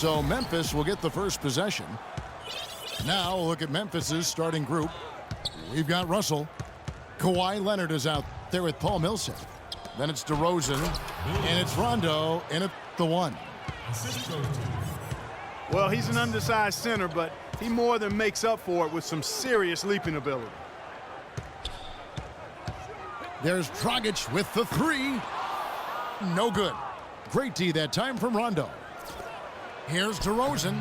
So Memphis will get the first possession. Now look at Memphis's starting group. We've got Russell. Kawhi Leonard is out there with Paul Millsap. Then it's DeRozan, and it's Rondo in at the one. Well, he's an undersized center, but he more than makes up for it with some serious leaping ability. There's Dragic with the three. No good. Great D that time from Rondo. Here's DeRozan.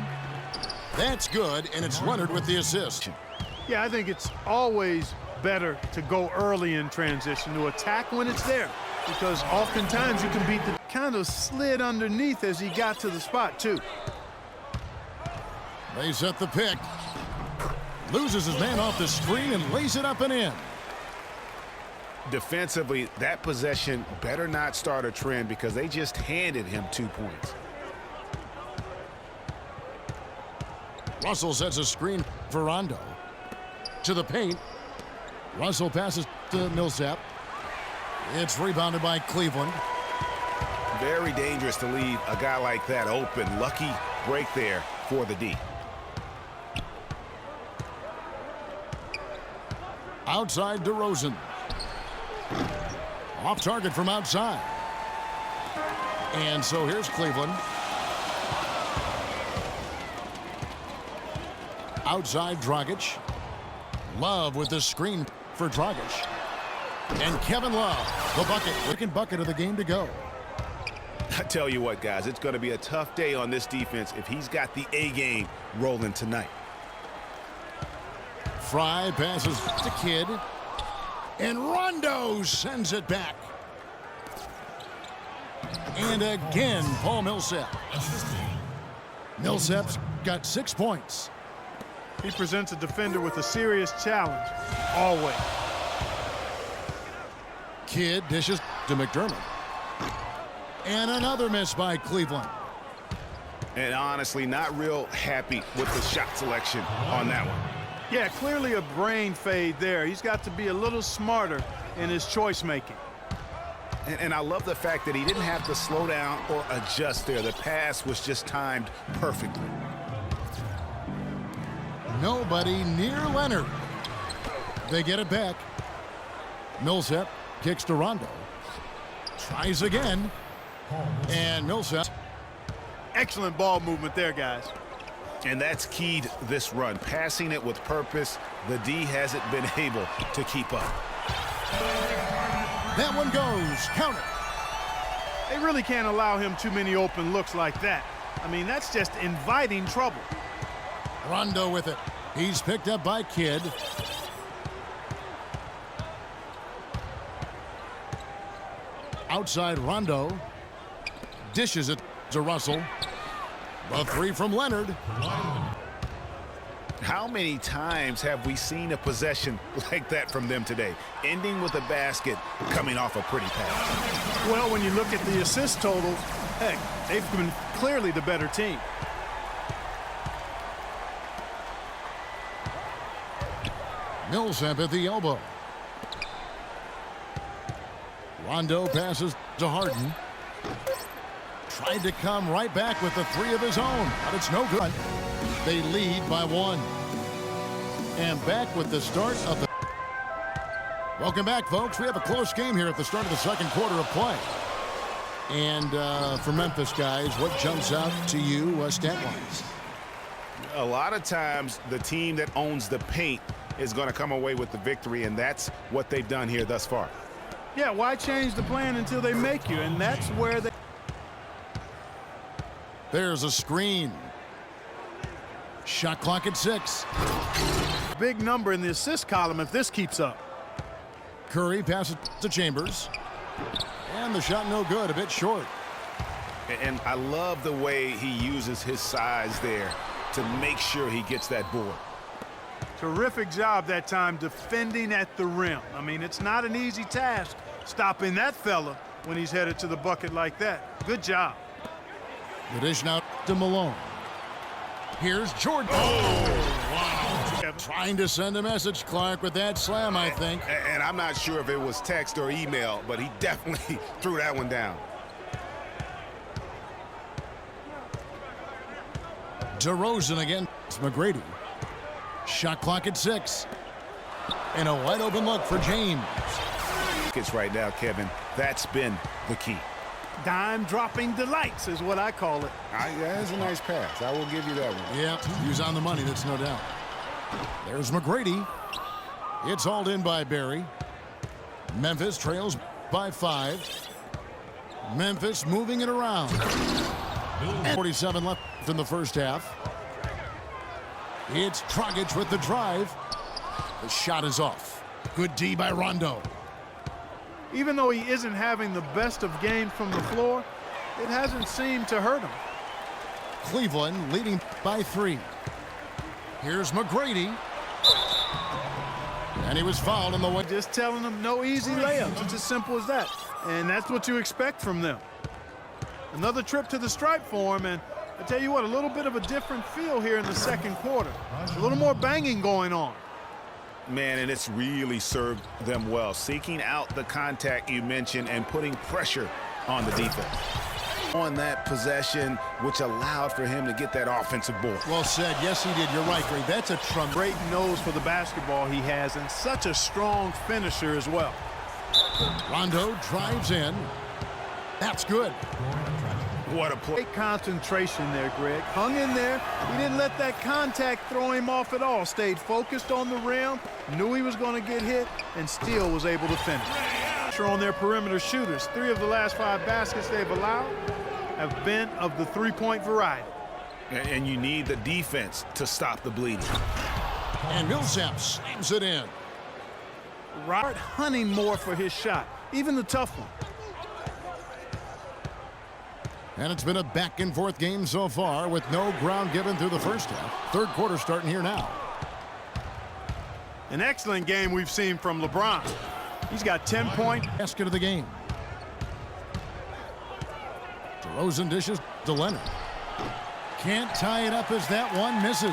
That's good, and it's Leonard with the assist. Yeah, I think it's always better to go early in transition, to attack when it's there, because oftentimes you can beat the kind of slid underneath as he got to the spot, too. They set the pick. Loses his man off the screen and lays it up and in. Defensively, that possession better not start a trend because they just handed him 2 points. Russell sets a screen for Rondo. To the paint. Russell passes to Millsap. It's rebounded by Cleveland. Very dangerous to leave a guy like that open. Lucky break there for the D. Outside DeRozan. Off target from outside. And so here's Cleveland. Outside Dragic. Love with the screen for Dragic. And Kevin Love, the bucket. Second bucket of the game to go. I tell you what, guys, it's going to be a tough day on this defense if he's got the A game rolling tonight. Fry passes to Kidd. And Rondo sends it back. And again, Paul Millsap. Millsap's got 6 points. He presents a defender with a serious challenge, always. Kidd dishes to McDermott. And another miss by Cleveland. And honestly, not real happy with the shot selection on that one. Yeah, clearly a brain fade there. He's got to be a little smarter in his choice making. And I love the fact that he didn't have to slow down or adjust there. The pass was just timed perfectly. Nobody near Leonard. They get it back. Millsap kicks to Rondo. Tries again. And Millsap. Excellent ball movement there, guys. And that's keyed this run. Passing it with purpose. The D hasn't been able to keep up. That one goes. Count it. They really can't allow him too many open looks like that. I mean, that's just inviting trouble. Rondo with it. He's picked up by Kidd. Outside Rondo. Dishes it to Russell. The three from Leonard. How many times have we seen a possession like that from them today? Ending with a basket, coming off a pretty pass. Well, when you look at the assist total, heck, they've been clearly the better team. Millsap at the elbow. Rondo passes to Harden. Tried to come right back with the three of his own, but it's no good. They lead by one. And back with the start of the... Welcome back, folks. We have a close game here at the start of the second quarter of play. And for Memphis, guys, what jumps out to you stat-wise? A lot of times, the team that owns the paint is going to come away with the victory, and that's what they've done here thus far. Yeah, why change the plan until they make you? And that's where they... There's a screen. Shot clock at 6. Big number in the assist column if this keeps up. Curry passes to Chambers. And the shot no good, a bit short. And I love the way he uses his size there to make sure he gets that board. Terrific job that time defending at the rim. I mean, it's not an easy task stopping that fella when he's headed to the bucket like that. Good job. The dish now to Malone. Here's Jordan. Oh, wow. Trying to send a message, Clark, with that slam, I think. And I'm not sure if it was text or email, but he definitely threw that one down. DeRozan again. It's McGrady. Shot clock at 6. And a wide open look for James. It's right now, Kevin. That's been the key. Dime dropping delights is what I call it. That's a nice pass. I will give you that one. Yeah, he was on the money, that's no doubt. There's McGrady. It's hauled in by Barry. Memphis trails by 5. Memphis moving it around. And 47 left in the first half. It's Dragic with the drive. The shot is off. Good D by Rondo. Even though he isn't having the best of games from the floor, it hasn't seemed to hurt him. Cleveland leading by 3. Here's McGrady. And he was fouled in the way. Just telling them no easy layups. It's as simple as that. And that's what you expect from them. Another trip to the stripe for him, and I tell you what, a little bit of a different feel here in the second quarter. A little more banging going on. Man, and it's really served them well. Seeking out the contact you mentioned and putting pressure on the defense. On that possession, which allowed for him to get that offensive board. Well said. Yes, he did. You're right, Greg. That's a great nose for the basketball he has, and such a strong finisher as well. Rondo drives in. That's good. What a play. Great concentration there, Greg. Hung in there. He didn't let that contact throw him off at all. Stayed focused on the rim, knew he was going to get hit, and still was able to finish. On their perimeter shooters. 3 of the last 5 baskets they've allowed have been of the three-point variety. And you need the defense to stop the bleeding. And Millsap slams it in. Robert hunting more for his shot, even the tough one. And it's been a back-and-forth game so far with no ground given through the first half. Third quarter starting here now. An excellent game we've seen from LeBron. He's got 10-point basket of the game. DeRozan dishes to Leonard. Can't tie it up as that one misses.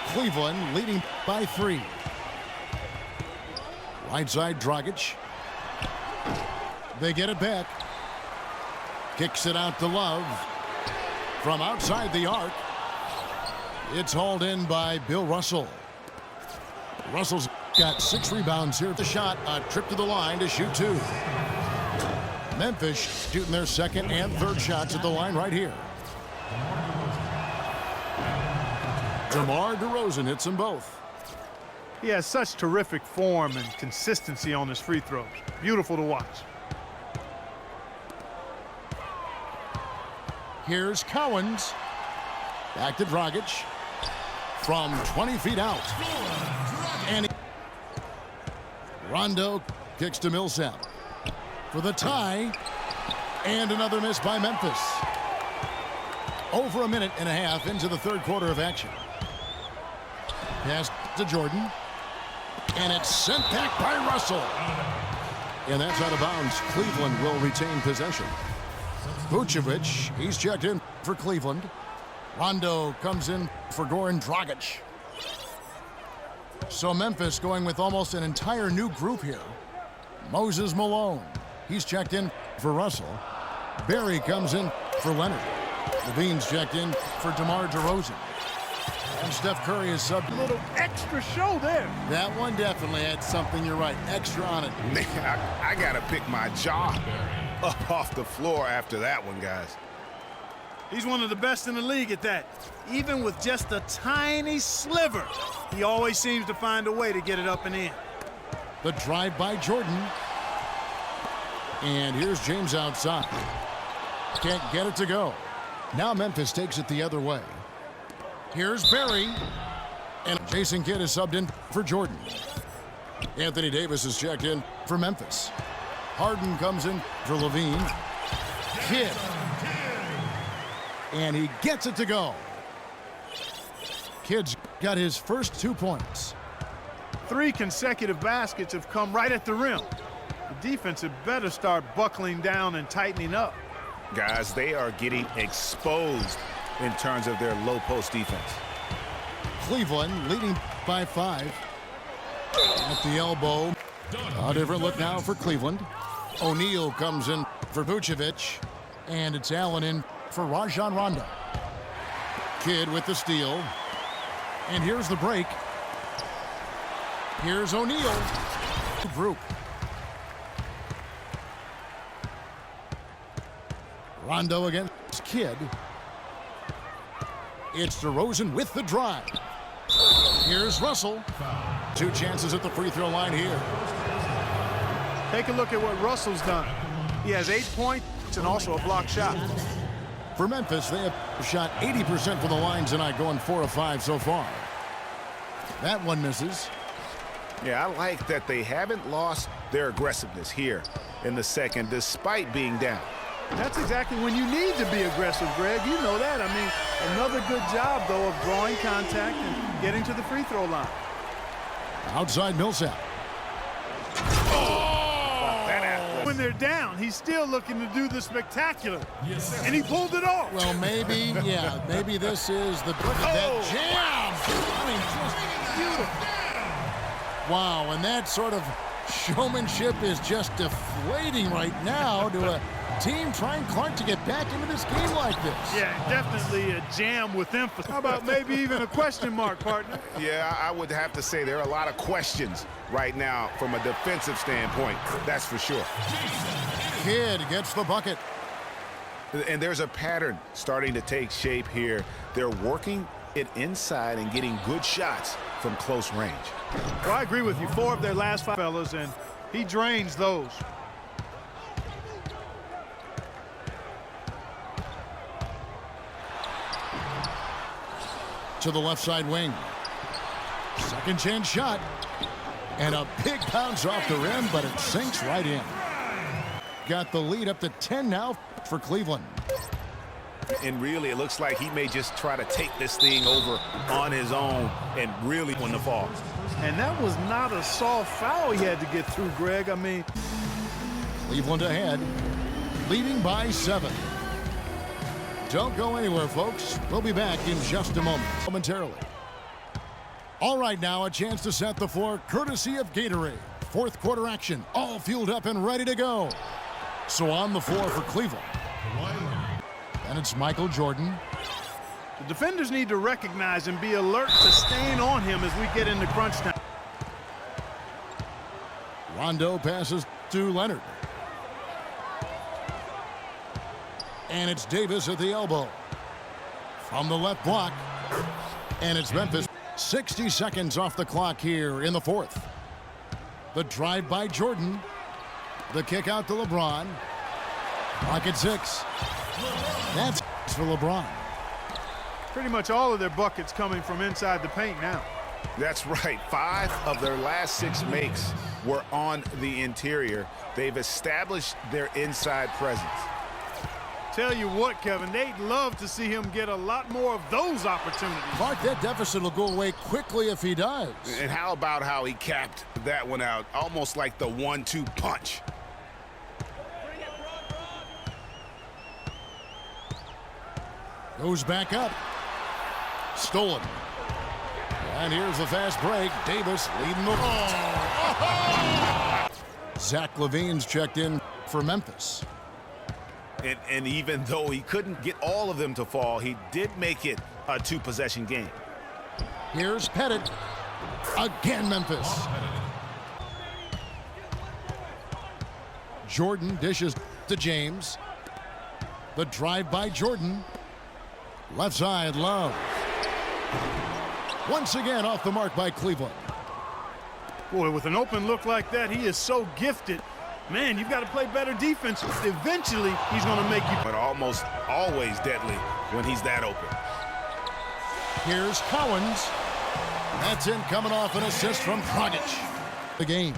Cleveland leading by 3. Right side Dragic. They get it back. Kicks it out to Love. From outside the arc. It's hauled in by Bill Russell. Russell's got 6 rebounds here at the shot. A trip to the line to shoot 2. Memphis shooting their second and third shots at the line right here. DeMar DeRozan hits them both. He has such terrific form and consistency on his free throws. Beautiful to watch. Here's Cowens. Back to Dragic. From 20 feet out. And Rondo kicks to Millsap for the tie, and another miss by Memphis. Over a minute and a half into the third quarter of action. Pass to Jordan, and it's sent back by Russell. And that's out of bounds. Cleveland will retain possession. Vucevic, he's checked in for Cleveland. Rondo comes in for Goran Dragic. So Memphis going with almost an entire new group here. Moses Malone, he's checked in for Russell. Barry comes in for Leonard. Levine's checked in for DeMar DeRozan. And Steph Curry is subbed. A little extra show there. That one definitely had something, you're right, extra on it. Man, I got to pick my jaw up off the floor after that one, guys. He's one of the best in the league at that. Even with just a tiny sliver, he always seems to find a way to get it up and in. The drive by Jordan. And here's James outside. Can't get it to go. Now Memphis takes it the other way. Here's Barry. And Jason Kidd is subbed in for Jordan. Anthony Davis is checked in for Memphis. Harden comes in for Levine. Kidd. And he gets it to go. Kidd's got his first 2 points. 3 consecutive baskets have come right at the rim. The defense had better start buckling down and tightening up. Guys, they are getting exposed in terms of their low post defense. Cleveland leading by 5. At the elbow. A different look now for Cleveland. O'Neal comes in for Vucevic. And it's Allen in for Rajon Rondo. Kidd with the steal. And here's the break. Here's O'Neal. Group. Rondo against Kidd. It's DeRozan with the drive. Here's Russell. 2 chances at the free throw line here. Take a look at what Russell's done. He has 8 points and also a block shot. For Memphis, they have shot 80% from the line tonight, going 4 of 5 so far. That one misses. Yeah, I like that they haven't lost their aggressiveness here in the second, despite being down. That's exactly when you need to be aggressive, Greg. You know that. I mean, another good job, though, of drawing contact and getting to the free throw line. Outside Millsap. When they're down, he's still looking to do the spectacular. Yes, and he pulled it off. Well, maybe, yeah, maybe this is the that jam. I mean, just beautiful. Wow, and that sort of showmanship is just deflating right now to a team trying Clark to get back into this game like this. Yeah, definitely a jam with emphasis. How about maybe even a question mark, partner? Yeah, I would have to say there are a lot of questions right now from a defensive standpoint. That's for sure. Kidd gets the bucket. And there's a pattern starting to take shape here. They're working it inside and getting good shots from close range. Well, I agree with you. 4 of their last 5 fellas, and he drains those. To the left side wing. Second chance shot. And a big bounce off the rim, but it sinks right in. Got the lead up to 10 now for Cleveland. And really, it looks like he may just try to take this thing over on his own and really win the fall. And that was not a soft foul he had to get through, Greg. I mean, Cleveland ahead, leading by 7. Don't go anywhere, folks. We'll be back in just a moment, momentarily. All right, now a chance to set the floor, courtesy of Gatorade. 4th quarter action, all fueled up and ready to go. So on the floor for Cleveland. And it's Michael Jordan. The defenders need to recognize and be alert to staying on him as we get into crunch time. Rondo passes to Leonard. And it's Davis at the elbow. From the left block. And it's Memphis. 60 seconds off the clock here in the 4th. The drive by Jordan. The kick out to LeBron. Clock at 6. That's for LeBron. Pretty much all of their buckets coming from inside the paint now. That's right. 5 of their last 6 makes were on the interior. They've established their inside presence. Tell you what, Kevin, they'd love to see him get a lot more of those opportunities. Clark, that deficit will go away quickly if he does. And how about how he capped that one out, almost like the 1-2 punch. Goes back up. Stolen. And here's the fast break. Davis leading the... Zach LaVine's checked in for Memphis. And even though he couldn't get all of them to fall, he did make it a 2-possession game. Here's Pettit. Again, Memphis. Jordan dishes to James. The drive by Jordan. Left side, Love. Once again off the mark by Cleveland. Boy, with an open look like that, he is so gifted. Man, you've got to play better defense. Eventually, he's going to make you. But almost always deadly when he's that open. Here's Collins. That's in, coming off an assist from Dragic. The game.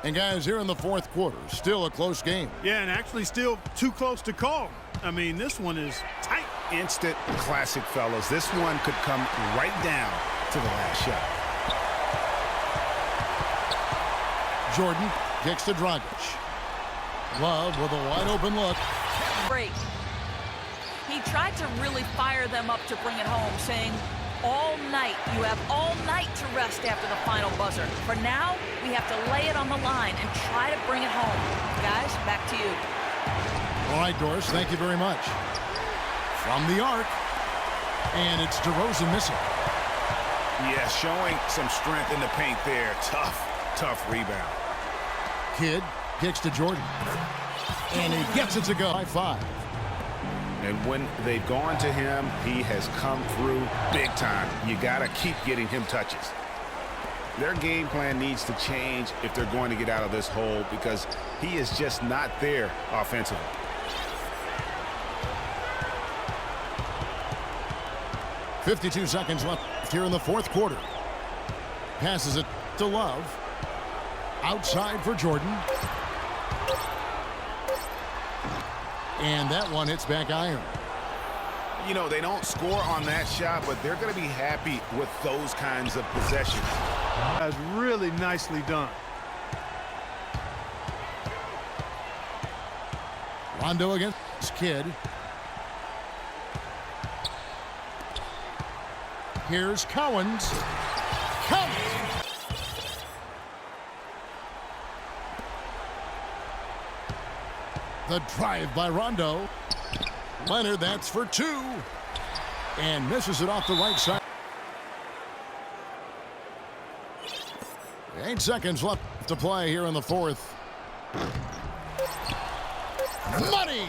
And guys, here in the 4th quarter, still a close game. Yeah, and actually still too close to call. I mean, this one is tight. Instant classic, fellas. This one could come right down to the last shot. Jordan kicks to Dragic. Love with a wide open look. Break. He tried to really fire them up to bring it home, saying, all night, you have all night to rest after the final buzzer. For now, we have to lay it on the line and try to bring it home. Guys, back to you. All right, Doris, thank you very much. From the arc. And it's DeRozan missing. Yeah, showing some strength in the paint there. Tough rebound. Kidd kicks to Jordan. And he gets it to go by 5. And when they've gone to him, he has come through big time. You got to keep getting him touches. Their game plan needs to change if they're going to get out of this hole because he is just not there offensively. .52 seconds left here in the fourth quarter. Passes it to Love. Outside for Jordan. And that one hits back iron. You know, they don't score on that shot, but they're going to be happy with those kinds of possessions. That's really nicely done. Rondo against Kidd. Here's Cowens. Cowens! The drive by Rondo. Leonard, that's for 2. And misses it off the right side. 8 seconds left to play here in the fourth. Money!